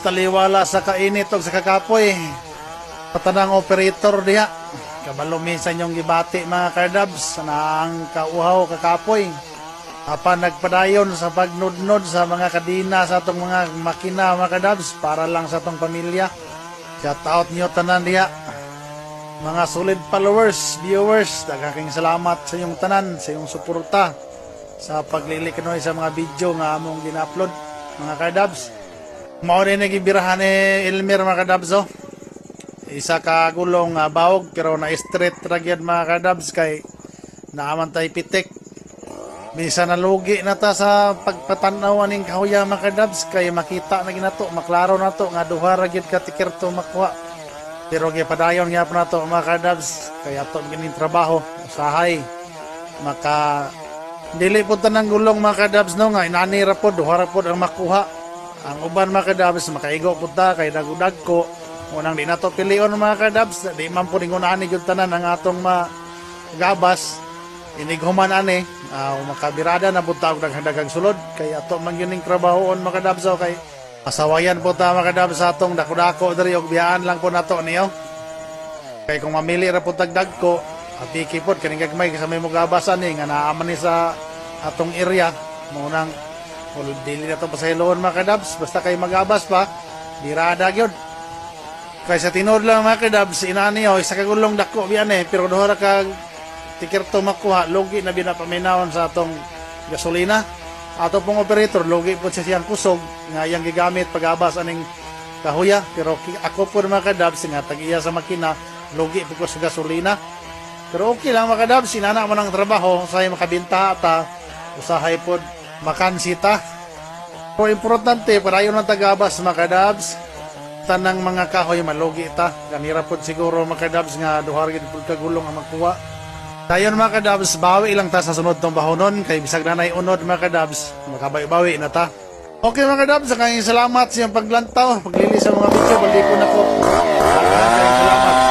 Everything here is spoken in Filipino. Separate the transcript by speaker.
Speaker 1: Taliwala sa kainit o sa kakapoy. Patanang operator diha. Kabalo minsan yung gibati mga kardabs na ang kauhaw kakapoy. Apan nagpadayon sa pagnudnod sa mga kadina sa atong mga makina mga kardabs para lang sa atong pamilya. Shout out niyo tanan diha. Mga solid followers, viewers, daghang salamat sa inyong tanan, sa inyong suporta sa paglilikanoy sa mga video nga among gina-upload mga kardabs. Mao rin nagibirahan ni Elmer mga kardabs oh. Isa ka gulong bawog pero na straight ragyad mga kardabs kay naaman tay pitik. Bisa nalugi na ta sa pagpatanaw ning kahuya mga kardabs kay makita na ginato, maklaro na to nga duha ragyad ka tikirto makuha. Pero gipadayon nga po na to mga kardabs kay ato gining trabaho usahay maka dili po tanang gulong mga kardabs no nga inani ra pod duha ra pod ang makuha. Ang uban mga kardabs makaigo po ta kay dagudag ko unang di na to pilion mga kardabs di man po ningunaan jud tanan ang atong magabas inighuman ani makabirada na po ta og daghang sulod kay ato man gining trabahoon mga kardabs kay pasawayan po ta mga kardabs sa atong dako-dako diri og biyaan lang po nato niyo kay kung mamili ra po tagdag ko atiki po kaning gagmay sa may mugabasan ni nga naaman ni sa atong area mo nang dili na to pasayloon mga kardabs basta kay magabas pa birada gyud kay sa tinod lang mga kardabs inani isa ka gulong dako biyan pero duha ra ka tikirto makuha logi na binapaminawon sa atong gasolina ato pong operator logi po siya siyang kusog nga iyang gigamit pagabas aning kahuya pero ako po mga kardabs nga tag-iya sa makina logi po ko sa gasolina pero okay lang mga kardabs sinana mo ng trabaho usahay makabinta at usahay po makansita pero importante para yun ang tagabas mga kardabs tanang mga kahoy malugi ta ganira po siguro mga kardabs nga duhargid po kagulong ang magkuha dayon mga kardabs bawi lang ta sa sunod tong bahonon kay bisag nanay unod mga kardabs makabawi-bawi na ta okay mga kardabs sa kayong salamat sa iyong paglantaw paglili sa mga video balik ko na ko salamat.